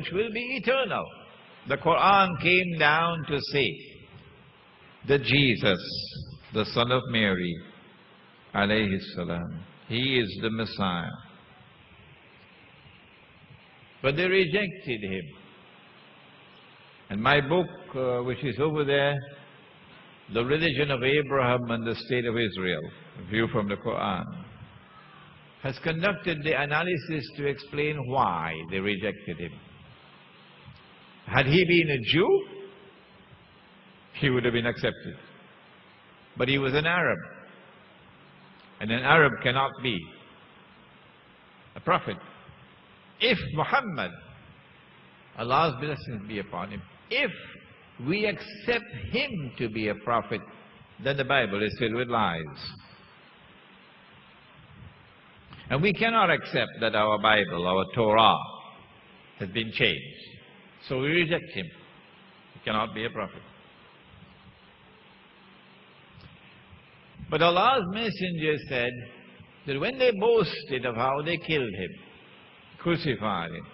which will be eternal. The Quran came down to say that Jesus, the son of Mary, alayhi salam, he is the Messiah. But they rejected him. And my book, which is over there, The Religion of Abraham and the State of Israel, a view from the Quran, has conducted the analysis to explain why they rejected him. Had he been a Jew, he would have been accepted. But he was an Arab. And an Arab cannot be a prophet. If Muhammad, Allah's blessings be upon him, if we accept him to be a prophet, then the Bible is filled with lies. And we cannot accept that our Bible, our Torah, has been changed. So we reject him. He cannot be a prophet. But Allah's messenger said that when they boasted of how they killed him, crucified him,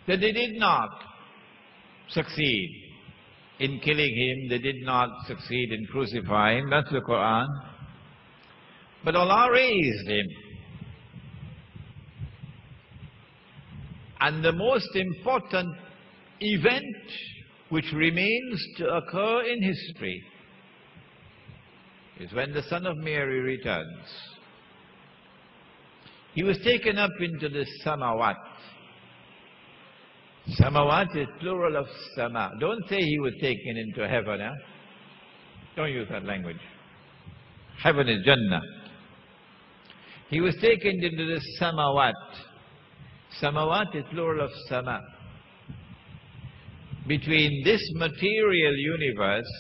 that they did not succeed in killing him, they did not succeed in crucifying him. That's the Quran. But Allah raised him. And the most important event which remains to occur in history is when the Son of Mary returns. He was taken up into the Samawat. Samawat is plural of Sama. Don't say he was taken into heaven. Don't use that language. Heaven is Jannah. He was taken into the Samawat. Samawat is plural of Sama. Between this material universe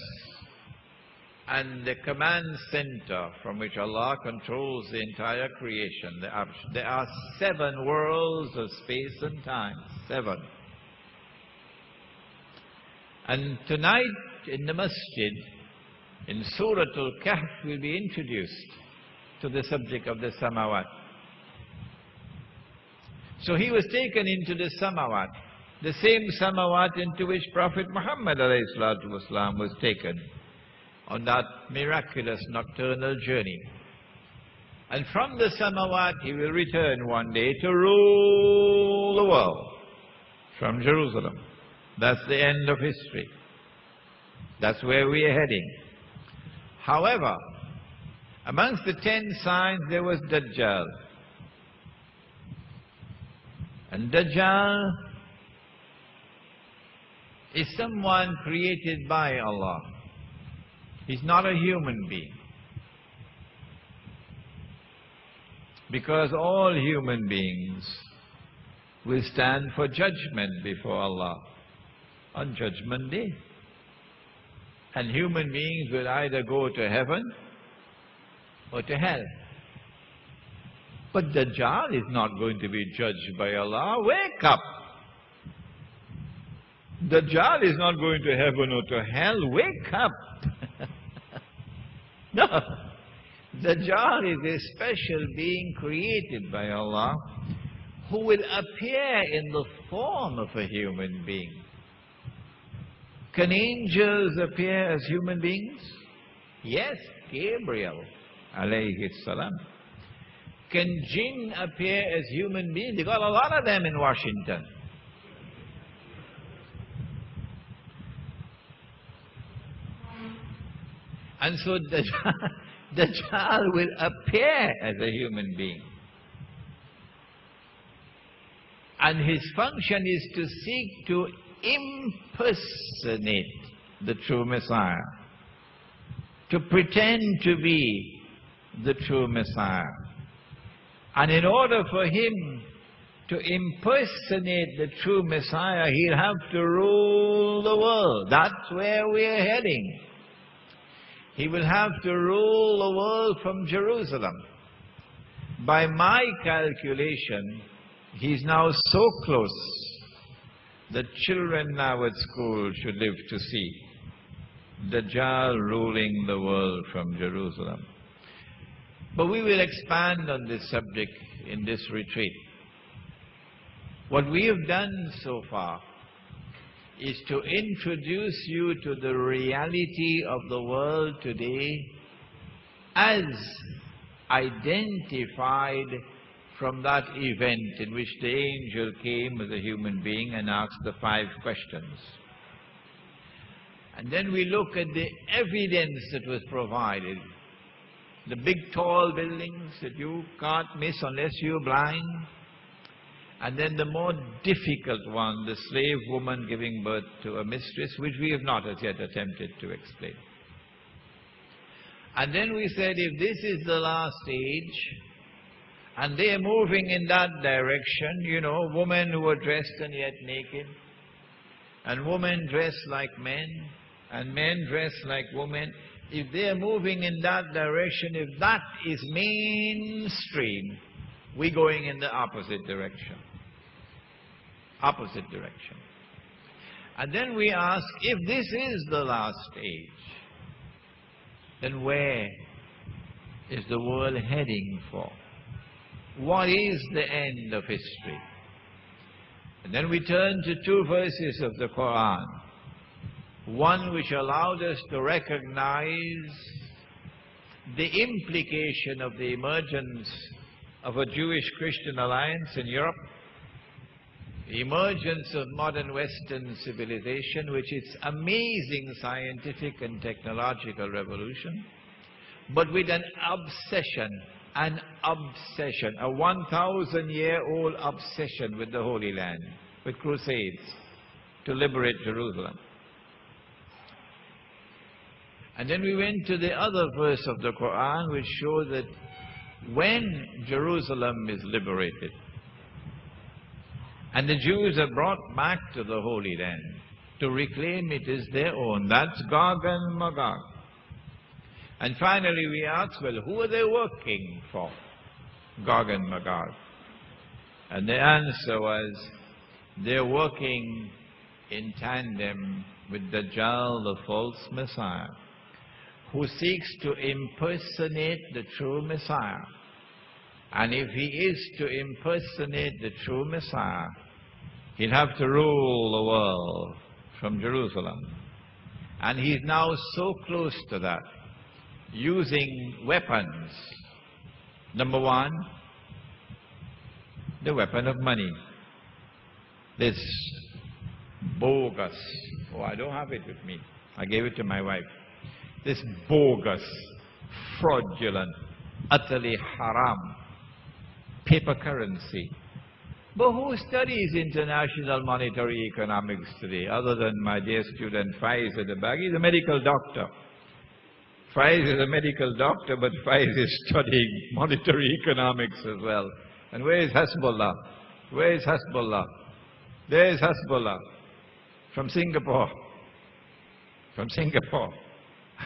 and the command center from which Allah controls the entire creation, there are 7 worlds of space and time. 7. And tonight in the masjid, in Surah Al-Kahf, will be introduced to the subject of the Samawat. So he was taken into the Samawat, the same Samawat into which Prophet Muhammad ﷺ was taken on that miraculous nocturnal journey. And from the Samawat he will return one day to rule the world from Jerusalem. That's the end of history. That's where we are heading. However, amongst the 10 signs there was Dajjal. And Dajjal is someone created by Allah. He's not a human being. Because all human beings will stand for judgment before Allah on Judgment Day. And human beings will either go to heaven or to hell. But Dajjal is not going to be judged by Allah. Wake up! Dajjal is not going to heaven or to hell. Wake up! No. Dajjal is a special being created by Allah who will appear in the form of a human being. Can angels appear as human beings? Yes, Gabriel, alayhi salam. Can jinn appear as human beings? They got a lot of them in Washington. And so Dajjal will appear as a human being. And his function is to seek to impersonate the true Messiah, to pretend to be the true Messiah. And in order for him to impersonate the true Messiah, he'll have to rule the world. That's where we're heading. He will have to rule the world from Jerusalem. By my calculation, he's now so close that children now at school should live to see Dajjal ruling the world from Jerusalem. But we will expand on this subject in this retreat. What we have done so far is to introduce you to the reality of the world today as identified from that event in which the angel came as a human being and asked the 5 questions. And then we look at the evidence that was provided. The big tall buildings that you can't miss unless you're blind. And then the more difficult one, the slave woman giving birth to a mistress, which we have not as yet attempted to explain. And then we said, if this is the last age, and they are moving in that direction, you know, women who are dressed and yet naked, and women dressed like men, and men dressed like women, if they are moving in that direction, if that is mainstream, we're going in the opposite direction. Opposite direction. And then we ask, if this is the last age, then where is the world heading for? What is the end of history? And then we turn to 2 verses of the Quran. One which allowed us to recognize the implication of the emergence of a Jewish-Christian alliance in Europe, the emergence of modern Western civilization, which is amazing scientific and technological revolution, but with an obsession, a 1,000-year-old obsession with the Holy Land, with crusades to liberate Jerusalem. And then we went to the other verse of the Quran which shows that when Jerusalem is liberated and the Jews are brought back to the Holy Land to reclaim it as their own, that's Gog and Magog. And finally we asked, well, who are they working for, Gog and Magog? And the answer was, they're working in tandem with Dajjal, the false Messiah, who seeks to impersonate the true Messiah. And if he is to impersonate the true Messiah, he'll have to rule the world from Jerusalem. And he's now so close to that, using weapons. Number 1, the weapon of money. This bogus, oh, I don't have it with me, I gave it to my wife. This bogus, fraudulent, utterly haram paper currency. But who studies international monetary economics today, other than my dear student Faiz at the back? He's a medical doctor. Faiz is a medical doctor, but Faiz is studying monetary economics as well. And where is Hezbollah? Where is Hezbollah? There is Hezbollah. From Singapore. From Singapore.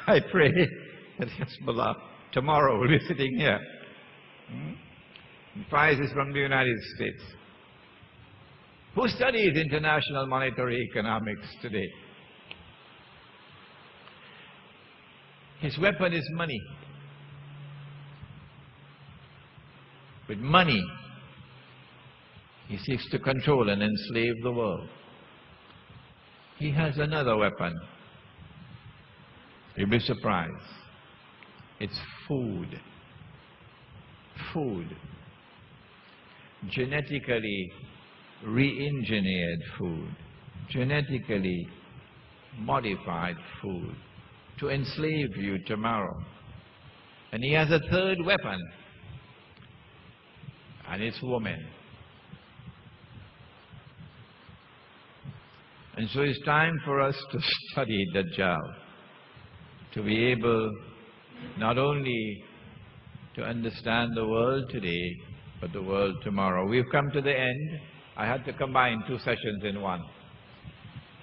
I pray that Hezbollah tomorrow will be sitting here. Faiz is from the United States. Who studies international monetary economics today? His weapon is money. With money, he seeks to control and enslave the world. He has another weapon. You'll be surprised. It's food. Food. Genetically re-engineered food. Genetically modified food to enslave you tomorrow. And he has a third weapon, and it's woman. And so it's time for us to study Dajjal, to be able not only to understand the world today, but the world tomorrow. We've come to the end. I had to combine 2 sessions in one.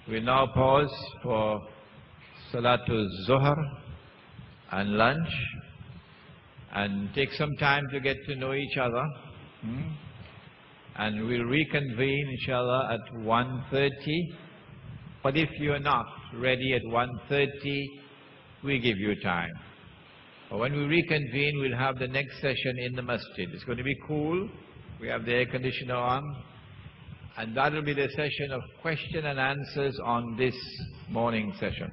We'll now pause for Salatul Zuhr and lunch, and take some time to get to know each other. And we'll reconvene, inshallah, at 1:30. But if you're not ready at 1:30, we give you time. But when we reconvene, we'll have the next session in the masjid. It's going to be cool. We have the air conditioner on. And that will be the session of question and answers on this morning session.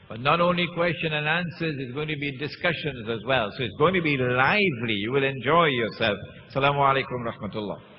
But not only question and answers, it's going to be discussions as well. So it's going to be lively. You will enjoy yourself. Assalamu alaikum rahmatullah.